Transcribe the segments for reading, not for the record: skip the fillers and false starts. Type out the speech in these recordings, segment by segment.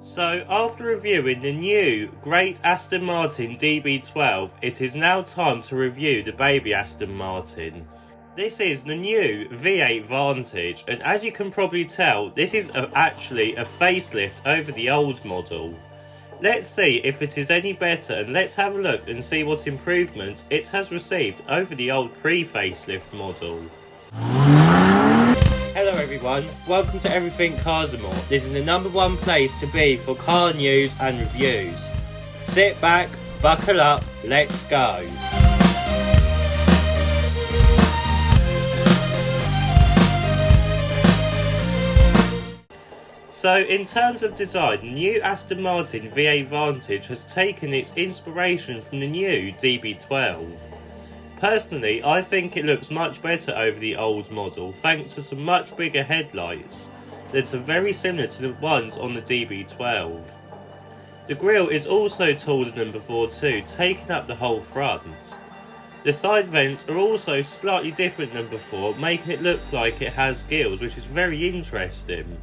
So after reviewing the new great Aston Martin DB12, it is now time to review the baby Aston Martin. This is the new V8 Vantage, and as you can probably tell, this is actually a facelift over the old model. Let's see if it is any better, and let's have a look and see what improvements it has received over the old pre-facelift model. Hello everyone, welcome to Everything Cars and More. This is the #1 place to be for car news and reviews. Sit back, buckle up, let's go. So in terms of design, the new Aston Martin V8 Vantage has taken its inspiration from the new DB12. Personally, I think it looks much better over the old model thanks to some much bigger headlights that are very similar to the ones on the DB12. The grille is also taller than before too, taking up the whole front. The side vents are also slightly different than before, making it look like it has gills, which is very interesting.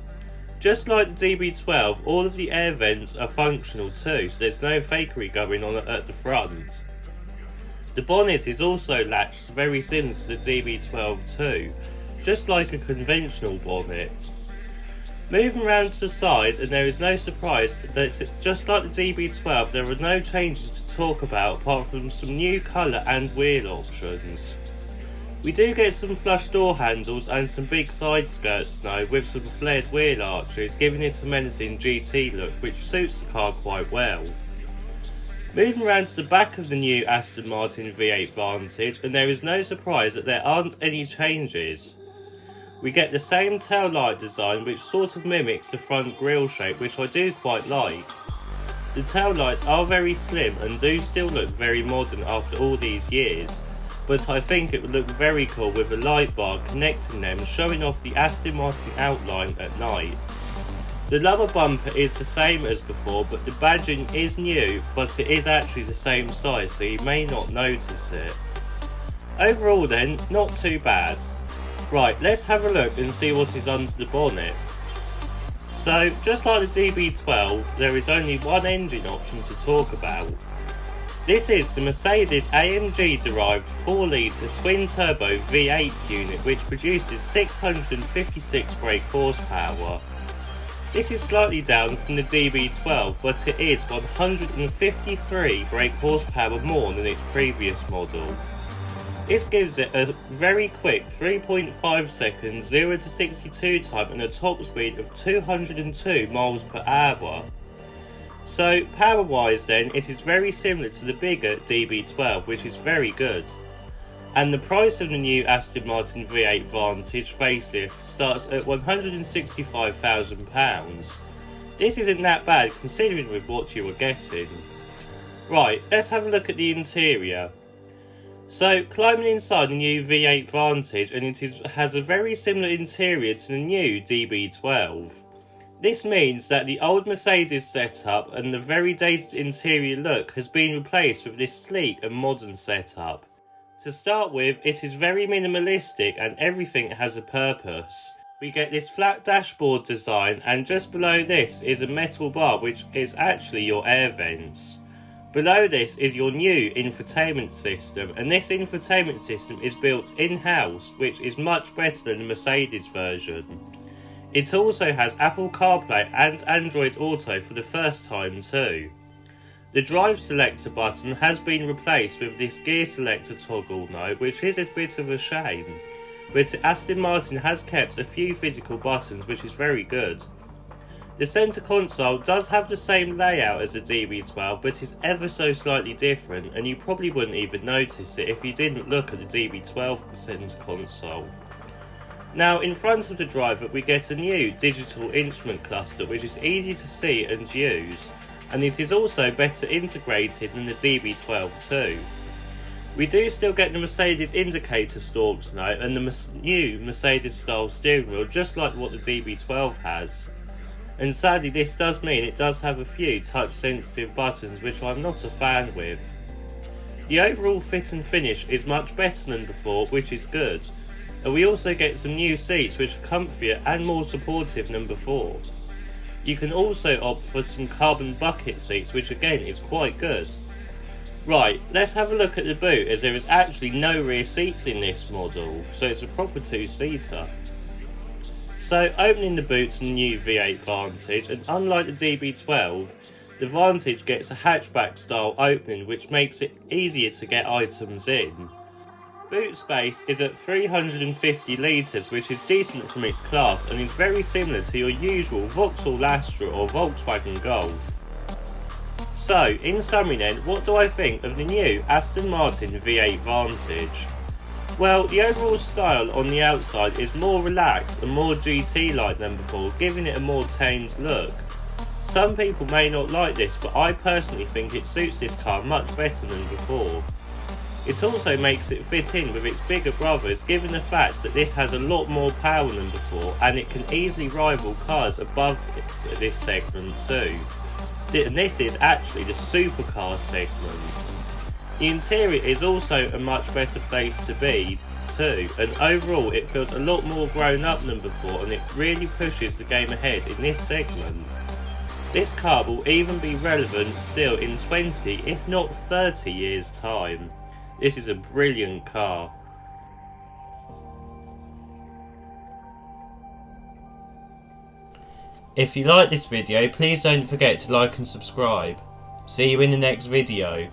Just like the DB12, all of the air vents are functional too, so there's no fakery going on at the front. The bonnet is also latched very similar to the DB12 too, just like a conventional bonnet. Moving around to the side, and there is no surprise that just like the DB12 there are no changes to talk about apart from some new colour and wheel options. We do get some flush door handles and some big side skirts though, with some flared wheel arches, giving it a menacing GT look which suits the car quite well. Moving around to the back of the new Aston Martin V8 Vantage, and there is no surprise that there aren't any changes. We get the same tail light design which sort of mimics the front grille shape, which I do quite like. The tail lights are very slim and do still look very modern after all these years, but I think it would look very cool with a light bar connecting them, showing off the Aston Martin outline at night. The lower bumper is the same as before, but the badging is new, but it is actually the same size, so you may not notice it. Overall then, not too bad. Right, let's have a look and see what is under the bonnet. So, just like the DB12, there is only one engine option to talk about. This is the Mercedes AMG derived 4-litre twin-turbo V8 unit, which produces 656 brake horsepower. This is slightly down from the DB12, but it is 153 brake horsepower more than its previous model. This gives it a very quick 3.5 seconds 0 to 62 time and a top speed of 202 miles per hour. So power wise then, it is very similar to the bigger DB12, which is very good. And the price of the new Aston Martin V8 Vantage facelift starts at £165,000. This isn't that bad considering with what you are getting. Right, let's have a look at the interior. So, climbing inside the new V8 Vantage, and it has a very similar interior to the new DB12. This means that the old Mercedes setup and the very dated interior look has been replaced with this sleek and modern setup. To start with, it is very minimalistic and everything has a purpose. We get this flat dashboard design, and just below this is a metal bar which is actually your air vents. Below this is your new infotainment system, and this infotainment system is built in-house, which is much better than the Mercedes version. It also has Apple CarPlay and Android Auto for the first time too. The drive selector button has been replaced with this gear selector toggle now, which is a bit of a shame, but Aston Martin has kept a few physical buttons, which is very good. The centre console does have the same layout as the DB12, but is ever so slightly different, and you probably wouldn't even notice it if you didn't look at the DB12 centre console. Now, in front of the driver we get a new digital instrument cluster, which is easy to see and use, and it is also better integrated than the DB12 too. We do still get the Mercedes indicator stalks now, and the new Mercedes style steering wheel, just like what the DB12 has. And sadly this does mean it does have a few touch sensitive buttons, which I'm not a fan with. The overall fit and finish is much better than before, which is good. And we also get some new seats which are comfier and more supportive than before. You can also opt for some carbon bucket seats, which again is quite good. Right, let's have a look at the boot, as there is actually no rear seats in this model, so it's a proper two-seater. So opening the boot to the new V8 Vantage, and unlike the DB12, the Vantage gets a hatchback style opening which makes it easier to get items in. Boot space is at 350 litres, which is decent from its class and is very similar to your usual Vauxhall Astra or Volkswagen Golf. So, in summary then, what do I think of the new Aston Martin V8 Vantage? Well, the overall style on the outside is more relaxed and more GT-like than before, giving it a more tamed look. Some people may not like this, but I personally think it suits this car much better than before. It also makes it fit in with its bigger brothers, given the fact that this has a lot more power than before and it can easily rival cars above this segment too. And this is actually the supercar segment. The interior is also a much better place to be too, and overall it feels a lot more grown up than before, and it really pushes the game ahead in this segment. This car will even be relevant still in 20 if not 30 years time. This is a brilliant car. If you like this video, please don't forget to like and subscribe. See you in the next video.